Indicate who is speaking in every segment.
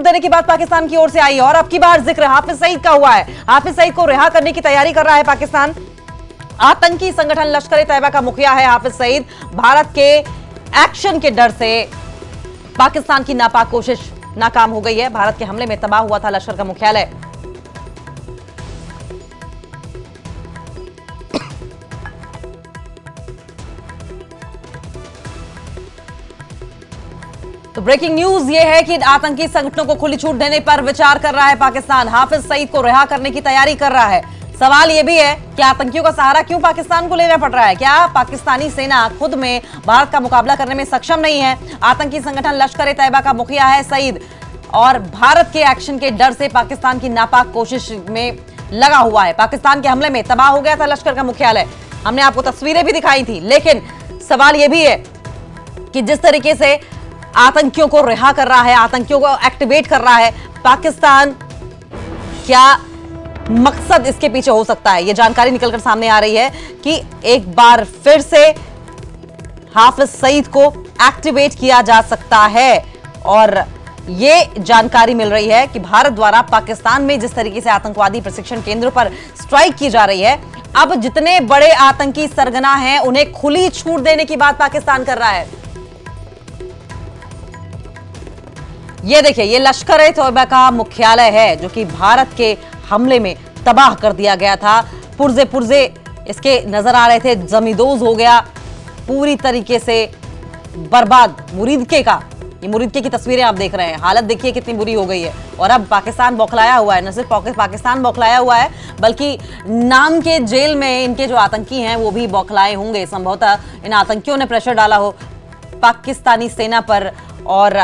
Speaker 1: छूट देने की बात पाकिस्तान की ओर से आई है। और अब की बार जिक्र हाफिज सईद का हुआ है। हाफिज सईद को रिहा करने की तैयारी कर रहा है पाकिस्तान। आतंकी संगठन लश्कर-ए-तैयबा का मुखिया है हाफिज सईद। भारत के एक्शन के डर से पाकिस्तान की नापाक कोशिश नाकाम हो गई है। भारत के हमले में तबाह हुआ था लश्कर का मुख्यालय। तो ब्रेकिंग न्यूज ये है कि आतंकी संगठनों को खुली छूट देने पर विचार कर रहा है पाकिस्तान। हाफिज सईद को रिहा करने की तैयारी कर रहा है। सवाल यह भी है कि आतंकियों का सहारा क्यों पाकिस्तान को लेना पड़ रहा है? क्या पाकिस्तानी सेना खुद में भारत का मुकाबला करने में सक्षम नहीं है? आतंकी संगठन लश्कर-ए-तैयबा का मुखिया है सईद और भारत के एक्शन के डर से पाकिस्तान की नापाक कोशिश में लगा हुआ है। पाकिस्तान के हमले में तबाह हो गया था लश्कर का मुख्यालय। हमने आपको तस्वीरें भी दिखाई थी। लेकिन सवाल यह भी है कि जिस तरीके से आतंकियों को रिहा कर रहा है, आतंकियों को एक्टिवेट कर रहा है पाकिस्तान, क्या मकसद इसके पीछे हो सकता है? यह जानकारी निकलकर सामने आ रही है कि एक बार फिर से हाफिज सईद को एक्टिवेट किया जा सकता है। और यह जानकारी मिल रही है कि भारत द्वारा पाकिस्तान में जिस तरीके से आतंकवादी प्रशिक्षण केंद्रों पर स्ट्राइक की जा रही है, अब जितने बड़े आतंकी सरगना हैं उन्हें खुली छूट देने की बात पाकिस्तान कर रहा है। ये देखिए, ये लश्कर-ए-तैयबा का मुख्यालय है जो कि भारत के हमले में तबाह कर दिया गया था। पुर्जे पुर्जे इसके नजर आ रहे थे, जमींदोज हो गया, पूरी तरीके से बर्बाद। मुरीदके का, ये मुरीदके की तस्वीरें आप देख रहे हैं। हालत देखिए कितनी बुरी हो गई है। और अब पाकिस्तान बौखलाया हुआ है। न सिर्फ पाकिस्तान बौखलाया हुआ है बल्कि नाम के जेल में इनके जो आतंकी हैं वो भी बौखलाए होंगे। संभवतः इन आतंकियों ने प्रेशर डाला हो पाकिस्तानी सेना पर और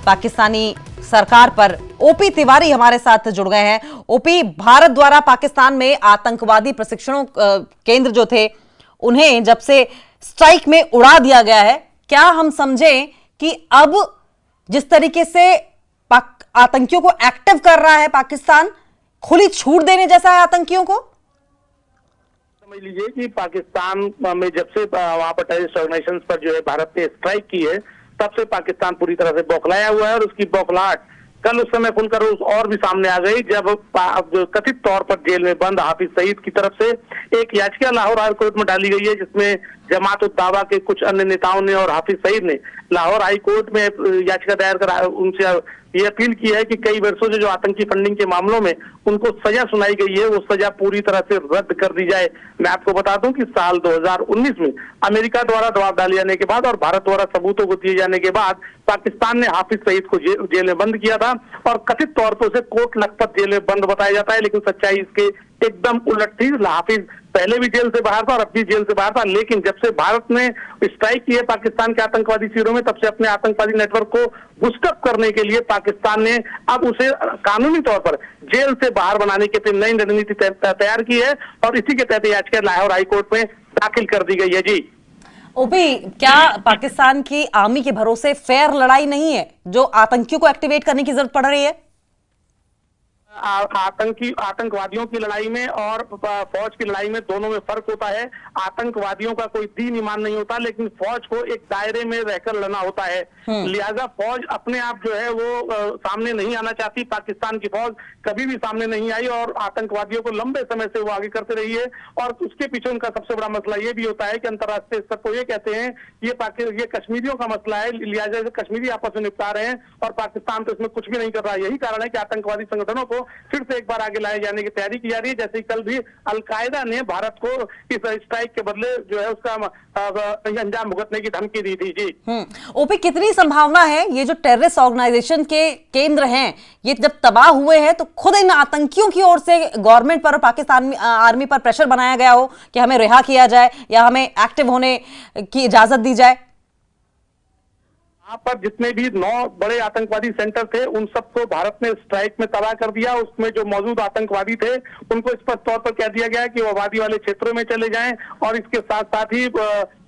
Speaker 1: पाकिस्तानी सरकार पर। ओपी तिवारी हमारे साथ जुड़ गए हैं। ओपी, भारत द्वारा पाकिस्तान में आतंकवादी प्रशिक्षणों केंद्र जो थे उन्हें जब से स्ट्राइक में उड़ा दिया गया है, क्या हम समझें कि अब जिस तरीके से आतंकियों को एक्टिव कर रहा है पाकिस्तान, खुली छूट देने जैसा है आतंकियों को?
Speaker 2: समझ लीजिए कि पाकिस्तान में जब से वहां पर टेररिस्ट ऑर्गेनाइजेशंस पर जो है भारत ने स्ट्राइक की है, तब से पाकिस्तान पूरी तरह से बौखलाया हुआ है। और उसकी बौखलाहट कल उस समय खुलकर और भी सामने आ गई जब कथित तौर पर जेल में बंद हाफिज सईद की तरफ से एक याचिका लाहौर हाई कोर्ट में डाली गई है, जिसमें जमात-उद-दावा के कुछ अन्य नेताओं ने और हाफिज सईद ने लाहौर हाई कोर्ट में याचिका दायर कर उनसे ये अपील की है कि कई वर्षों से जो आतंकी फंडिंग के मामलों में उनको सजा सुनाई गई है, वो सजा पूरी तरह से रद्द कर दी जाए। मैं आपको बता दूं कि साल 2019 में अमेरिका द्वारा दबाव डाले जाने के बाद और भारत द्वारा सबूतों को दिए जाने के बाद पाकिस्तान ने हाफिज सईद को जेल में बंद किया था और कथित तौर पर उसे कोट लखपत जेल में बंद बताया जाता है। लेकिन सच्चाई इसके एकदम उलट थी। हाफिज पहले भी जेल से बाहर था और अब भी जेल से बाहर था। लेकिन जब से भारत ने स्ट्राइक की है पाकिस्तान के आतंकवादी शिविरों में, तब से अपने आतंकवादी नेटवर्क को बुस्टअप करने के लिए पाकिस्तान ने अब उसे कानूनी तौर पर जेल से बाहर बनाने के लिए नई रणनीति तैयार की है और इसी के तहत याचिका लाहौर हाई कोर्ट में दाखिल कर दी गई है। जी
Speaker 1: ओपी, क्या पाकिस्तान की आर्मी के भरोसे फेयर लड़ाई नहीं है जो आतंकियों को एक्टिवेट करने की जरूरत पड़ रही है?
Speaker 2: आतंकवादियों की लड़ाई में और फौज की लड़ाई में दोनों में फर्क होता है। आतंकवादियों का कोई दीन ईमान नहीं होता, लेकिन फौज को एक दायरे में रहकर लड़ना होता है। लिहाजा फौज अपने आप जो है वो सामने नहीं आना चाहती। पाकिस्तान की फौज कभी भी सामने नहीं आई और आतंकवादियों को लंबे समय से वो आगे करते रही है। और उसके पीछे उनका सबसे बड़ा मसला ये भी होता है कि अंतर्राष्ट्रीय स्तर पर ये कहते हैं ये कश्मीरियों का मसला है, लिहाजा कश्मीरी आपस में निपटा रहे हैं और पाकिस्तान तो इसमें कुछ भी नहीं कर रहा है। यही कारण है कि आतंकवादी संगठनों को फिर से एक बार आगे लाए जाने की तैयारी की जा रही है। जैसे कल भी अल-कायदा ने भारत को इस स्ट्राइक के बदले जो है उसका अंजाम भुगतने की धमकी दी थी। जी
Speaker 1: ओपी, कितनी संभावना है ये जो टेररिस्ट ऑर्गेनाइजेशन के केंद्र हैं ये जब तबाह हुए हैं तो खुद इन आतंकियों की ओर से गवर्नमेंट पर और पाकिस्तान आर्मी पर प्रेशर बनाया गया हो कि हमें रिहा किया जाए या हमें एक्टिव होने की इजाजत दी जाए?
Speaker 2: वहां पर जितने भी 9 बड़े आतंकवादी सेंटर थे उन सबको भारत ने स्ट्राइक में तबाह कर दिया। उसमें जो मौजूद आतंकवादी थे उनको स्पष्ट तौर पर कह दिया गया कि वो आबादी वाले क्षेत्रों में चले जाएं और इसके साथ साथ ही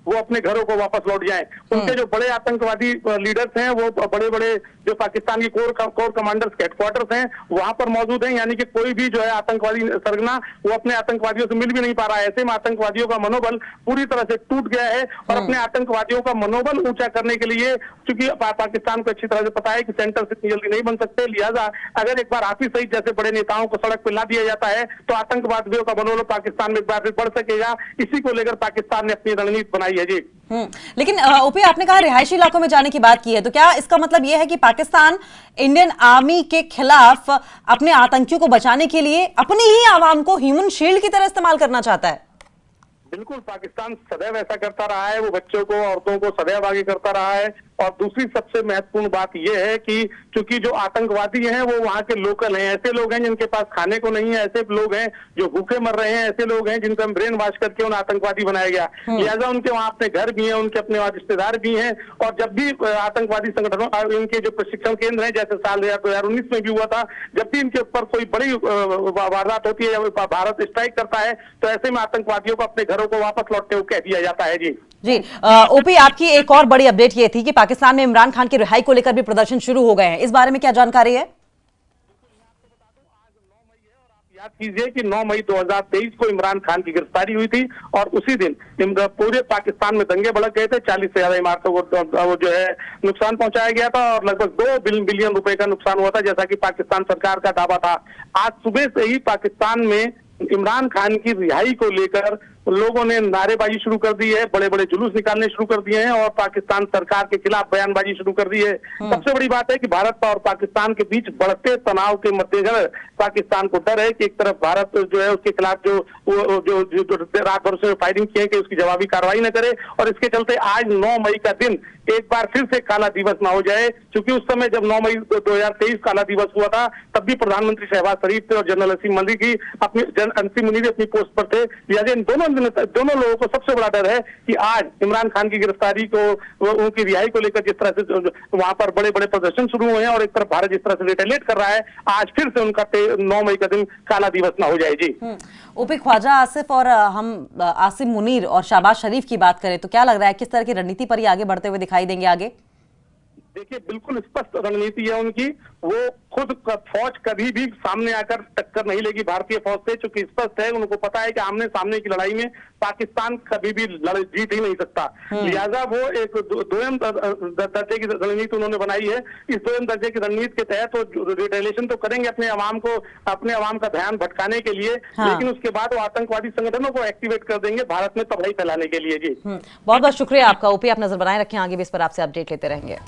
Speaker 2: वो अपने घरों को वापस लौट जाएं। उनके जो बड़े आतंकवादी लीडर्स हैं, वो बड़े बड़े जो पाकिस्तान की कोर कमांडर्स के हेडक्वार्टर्स हैं, वहां पर मौजूद हैं। यानी कि कोई भी जो है आतंकवादी सरगना वो अपने आतंकवादियों से मिल भी नहीं पा रहा है। ऐसे में आतंकवादियों का मनोबल पूरी तरह से टूट गया है और अपने आतंकवादियों का मनोबल ऊंचा करने के लिए, क्योंकि पाकिस्तान को अच्छी तरह से पता है कि सेंटर से इतनी जल्दी नहीं बन सकते, लिहाजा अगर एक बार हाफिज सईद जैसे बड़े नेताओं को सड़क पर ला दिया जाता है तो आतंकवादियों का मनोबल पाकिस्तान में एक बार फिर बढ़ सकेगा। इसी को लेकर पाकिस्तान ने अपनी रणनीति बनाई है जी।
Speaker 1: लेकिन ओपी, आपने कहा रिहायशी इलाकों में जाने की बात की है, तो क्या इसका मतलब यह है कि पाकिस्तान इंडियन आर्मी के खिलाफ अपने आतंकियों को बचाने के लिए अपनी ही आवाम को ह्यूमन शील्ड की तरह इस्तेमाल करना चाहता है?
Speaker 2: बिल्कुल, पाकिस्तान सदैव ऐसा करता रहा है। वो बच्चों को, औरतों को सदैव आगे करता रहा है। और दूसरी सबसे महत्वपूर्ण बात यह है कि चूंकि जो आतंकवादी हैं वो वहां के लोकल हैं, ऐसे लोग हैं जिनके पास खाने को नहीं है, ऐसे लोग हैं जो भूखे मर रहे हैं, ऐसे लोग हैं जिनको हम ब्रेन वॉश करके उन्हें आतंकवादी बनाया गया। लिहाजा उनके वहां अपने घर भी हैं, उनके अपने वहां रिश्तेदार भी हैं। और जब भी आतंकवादी संगठनों इनके जो प्रशिक्षण केंद्र हैं, जैसे साल 2019 में भी हुआ था, जब भी इनके ऊपर कोई बड़ी वारदात होती है या भारत स्ट्राइक करता है तो ऐसे में आतंकवादियों को अपने घरों को वापस लौटते हुए कह दिया जाता है जी।
Speaker 1: जी ओपी, आपकी एक और बड़ी अपडेट ये थी कि पाकिस्तान में इमरान खान की रिहाई को लेकर भी प्रदर्शन शुरू हो गए हैं, इस बारे में क्या जानकारी है?
Speaker 2: याद कीजिए कि 9 मई 2023 को इमरान खान की गिरफ्तारी हुई थी और उसी दिन पूरे पाकिस्तान में दंगे भड़क गए थे। 40 से ज्यादा इमारतों को वो जो है नुकसान पहुंचाया गया था और लगभग 2 बिलियन रुपए का नुकसान हुआ था, जैसा कि पाकिस्तान सरकार का दावा था। आज सुबह से ही पाकिस्तान में इमरान खान की रिहाई को लेकर लोगों ने नारेबाजी शुरू कर दी है, बड़े बड़े जुलूस निकालने शुरू कर दिए हैं और पाकिस्तान सरकार के खिलाफ बयानबाजी शुरू कर दी है। सबसे बड़ी बात है कि भारत और पाकिस्तान के बीच बढ़ते तनाव के मद्देनजर पाकिस्तान को डर है कि एक तरफ भारत जो है उसके खिलाफ जो रात भर से फायरिंग किए कि उसकी जवाबी कार्रवाई न करे, और इसके चलते आज 9 मई का दिन एक बार फिर से काला दिवस ना हो जाए। क्योंकि उस समय जब 9 मई 2023 काला दिवस हुआ था तब भी प्रधानमंत्री शहबाज शरीफ थे और जनरल असीम मुनीर अपनी पोस्ट पर थे। लिहाजा इन दोनों लोगों को सबसे बड़ा डर है कि आज इमरान खान की गिरफ्तारी को, उनकी रिहाई को लेकर जिस तरह से वहां पर बड़े बड़े प्रदर्शन शुरू हुए हैं और एक तरफ भारत जिस तरह से रिटेलिएट कर रहा है, आज फिर से उनका 9 मई का दिन काला दिवस ना हो जाए जी।
Speaker 1: ओपी, ख्वाजा आसिफ और हम आसिम मुनीर और शहबाज शरीफ की बात करें तो क्या लग रहा है किस तरह की रणनीति पर ये आगे बढ़ते हुए दिखाई देंगे आगे?
Speaker 2: देखिए, बिल्कुल स्पष्ट रणनीति है उनकी। वो खुद फौज कभी भी सामने आकर टक्कर नहीं लेगी भारतीय फौज से, चूंकि स्पष्ट है, उनको पता है कि आमने सामने की लड़ाई में पाकिस्तान कभी भी जीत ही नहीं सकता। लिहाजा वो एक दोयम दर्जे की रणनीति उन्होंने बनाई है। इस दोयम दर्जे की रणनीति के तहत वो रिटेलिएशन तो करेंगे अपने अवाम का ध्यान भटकाने के लिए, लेकिन उसके बाद वो आतंकवादी संगठनों को एक्टिवेट कर देंगे भारत में तबाही फैलाने के लिए जी।
Speaker 1: बहुत बहुत शुक्रिया आपका ओपी, आप नजर बनाए रखें, आगे भी इस पर आपसे अपडेट लेते रहेंगे।